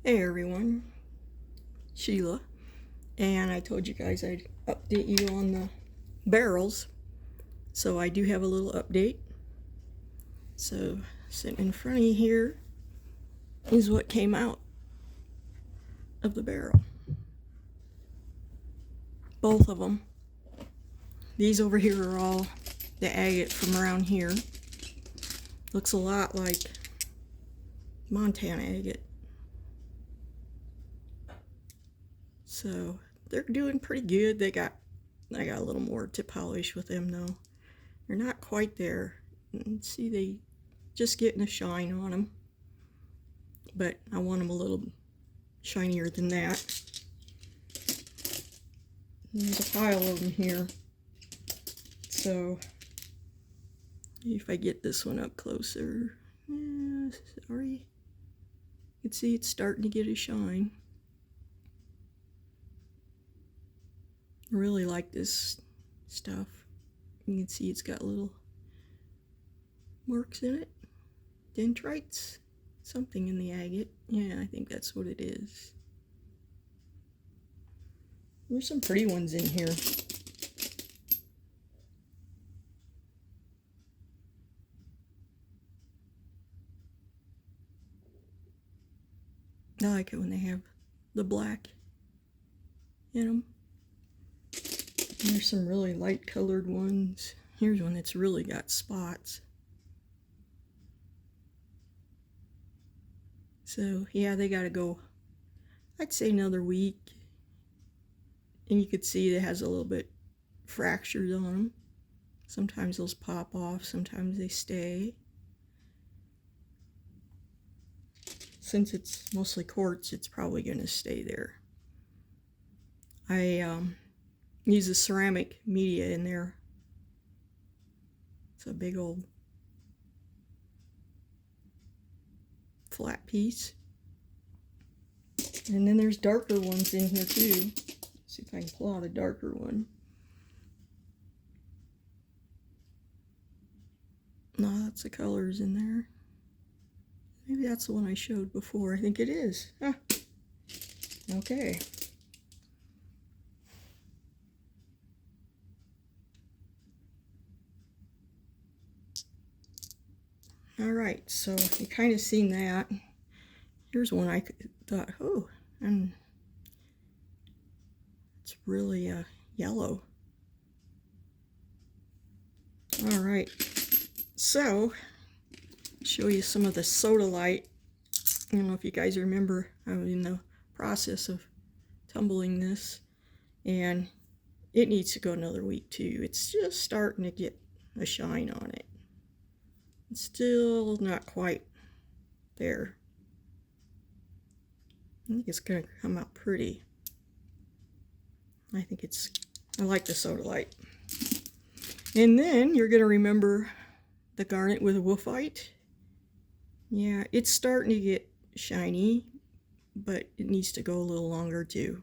Hey everyone, Sheila, and I told you guys I'd update you on the barrels, so I do have a little update. So sitting in front of you here is what came out of the barrel. Both of them. These over here are all the agate from around here. Looks a lot like Montana agate. So they're doing pretty good. I got a little more to polish with them though. They're not quite there. See, they just getting a shine on them, but I want them a little shinier than that. There's a pile of them here, so if I get this one up closer, sorry, you can see it's starting to get a shine. I really like this stuff. You can see it's got little marks in it, dendrites, something in the agate. Yeah, I think that's what it is. There's some pretty ones in here. I like it when they have the black in them. And there's some really light colored ones. Here's one that's really got spots. So yeah, they gotta go, I'd say another week. And you could see it has a little bit fractures on them. Sometimes those pop off, sometimes they stay. Since it's mostly quartz, it's probably gonna stay there. I use a ceramic media in there. It's a big old flat piece. And then there's darker ones in here too. Let's see if I can pull out a darker one. Lots of colors in there. Maybe that's the one I showed before. I think it is. Huh. Okay. All right, so you kind of seen that. Here's one I thought, oh, and it's really yellow. All right, so show you some of the sodalite. I don't know if you guys remember, I was in the process of tumbling this, and it needs to go another week too. It's just starting to get a shine on it. It's still not quite there. I think it's gonna come out pretty. I like the sodalite. And then you're gonna remember the garnet with wolfite. Yeah, it's starting to get shiny, but it needs to go a little longer too.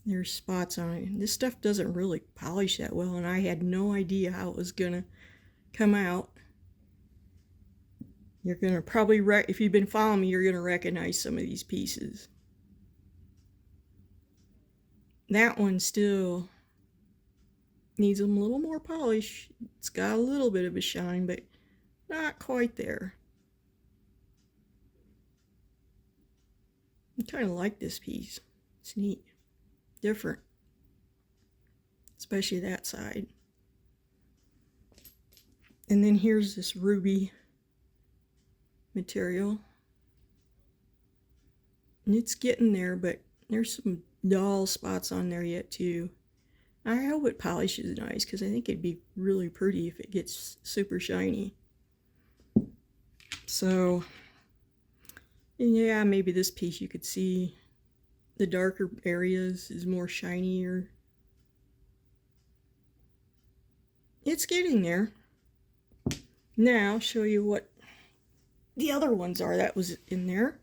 There's spots on it. This stuff doesn't really polish that well, and I had no idea how it was gonna come out. You're gonna probably, if you've been following me, you're gonna recognize some of these pieces. That one still needs a little more polish. It's got a little bit of a shine, but not quite there. I kind of like this piece. It's neat. Different. Especially that side. And then here's this ruby material. And it's getting there, but there's some dull spots on there yet too. I hope it polishes nice, because I think it'd be really pretty if it gets super shiny. So yeah, maybe this piece you could see the darker areas is more shinier. It's getting there. Now I'll show you what the other ones are that was in there.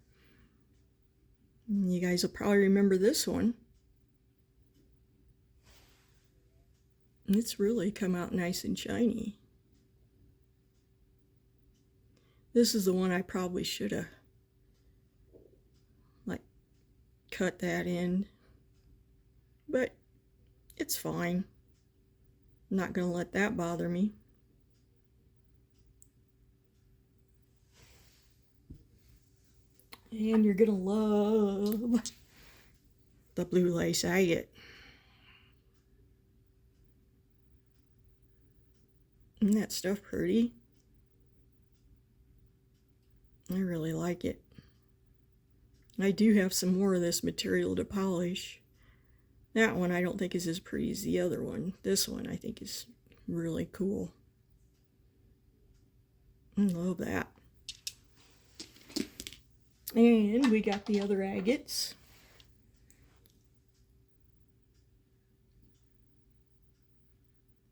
You guys will probably remember this one. It's really come out nice and shiny. This is the one I probably should have cut that end, but it's fine. I'm not going to let that bother me. And you're going to love the blue lace agate. Isn't that stuff pretty? I really like it. I do have some more of this material to polish. That one I don't think is as pretty as the other one. This one I think is really cool. I love that. And we got the other agates.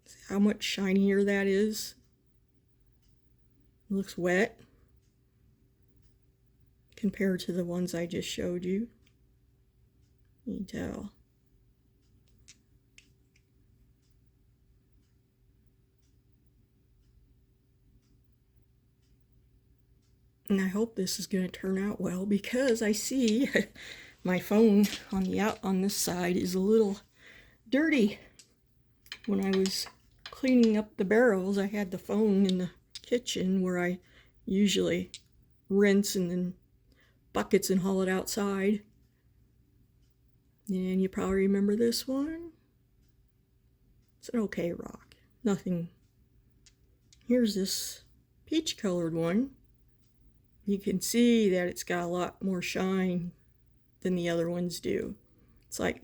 See how much shinier that is? It looks wet compared to the ones I just showed you. You can tell. And I hope this is going to turn out well, because I see my phone on the on this side is a little dirty. When I was cleaning up the barrels, I had the phone in the kitchen where I usually rinse and then buckets and haul it outside. And you probably remember this one. It's an okay rock. Nothing. Here's this peach colored one. You can see that it's got a lot more shine than the other ones do. It's like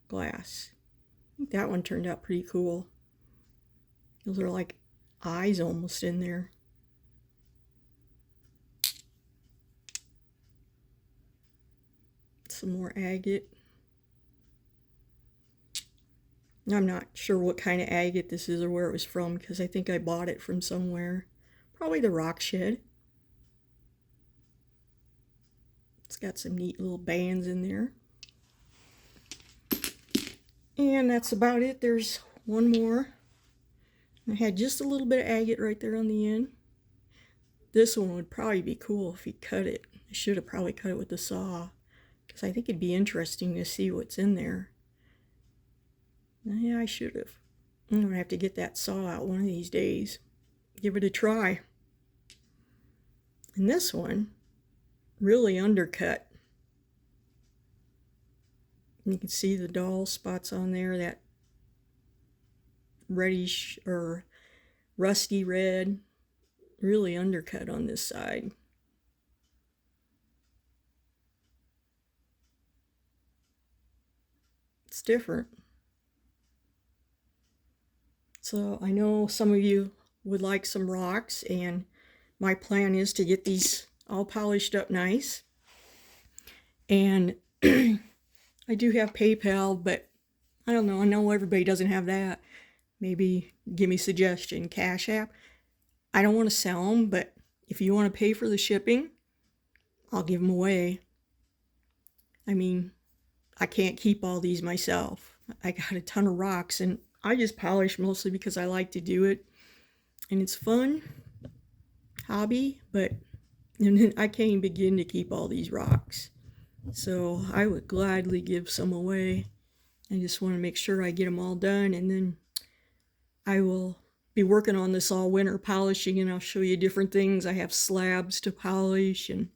glass. I think that one turned out pretty cool. Those are like eyes almost in there. Some more agate. I'm not sure what kind of agate this is or where it was from, because I think I bought it from somewhere. Probably the Rock Shed. It's got some neat little bands in there. And that's about it. There's one more. I had just a little bit of agate right there on the end. This one would probably be cool if you cut it. I should have probably cut it with the saw, because I think it'd be interesting to see what's in there. Yeah, I should have. I'm going to have to get that saw out one of these days. Give it a try. And this one, really undercut. You can see the dull spots on there, that reddish or rusty red, really undercut on this side. It's different. So I know some of you would like some rocks, and my plan is to get these all polished up nice. And I do have PayPal, but I don't know. I know everybody doesn't have that. Maybe give me a suggestion. Cash App. I don't want to sell them, but if you want to pay for the shipping, I'll give them away. I mean, I can't keep all these myself. I got a ton of rocks, and I just polish mostly because I like to do it. And it's fun. Hobby, but I can't even begin to keep all these rocks. So I would gladly give some away. I just want to make sure I get them all done, and then I will be working on this all winter, polishing, and I'll show you different things. I have slabs to polish and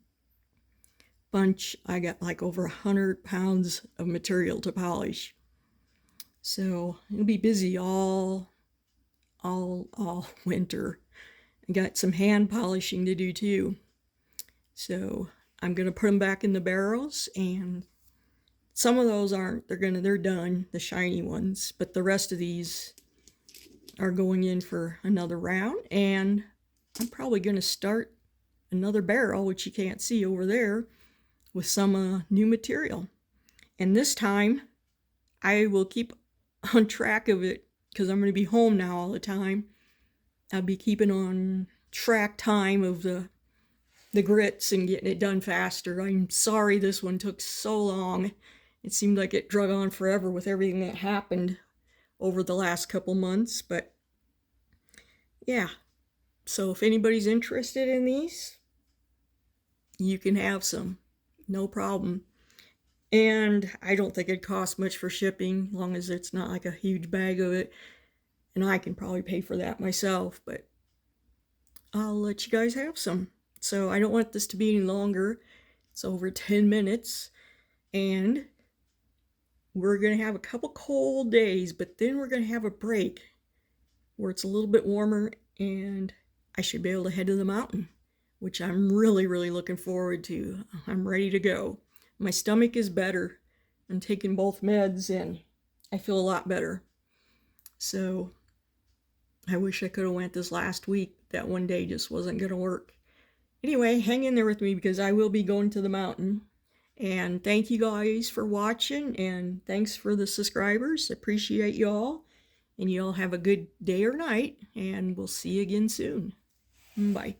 bunch. I got like over 100 pounds of material to polish. So it'll be busy all winter. I got some hand polishing to do too. So I'm gonna put them back in the barrels, and some of those aren't. They're done, the shiny ones, but the rest of these are going in for another round, and I'm probably gonna start another barrel, which you can't see over there, with some new material. And this time I will keep on track of it, because I'm going to be home now all the time. I'll be keeping on track time of the grits and getting it done faster. I'm sorry this one took so long. It seemed like it drug on forever with everything that happened over the last couple months, but yeah. So if anybody's interested in these, you can have some. No problem. And I don't think it costs much for shipping, as long as it's not like a huge bag of it. And I can probably pay for that myself, but I'll let you guys have some. So I don't want this to be any longer. It's over 10 minutes. And we're going to have a couple cold days, but then we're going to have a break where it's a little bit warmer and I should be able to head to the mountain, which I'm really, really looking forward to. I'm ready to go. My stomach is better. I'm taking both meds and I feel a lot better. So I wish I could have went this last week. That one day just wasn't going to work. Anyway, hang in there with me because I will be going to the mountain. And thank you guys for watching, and thanks for the subscribers. Appreciate y'all. And y'all have a good day or night, and we'll see you again soon. Bye.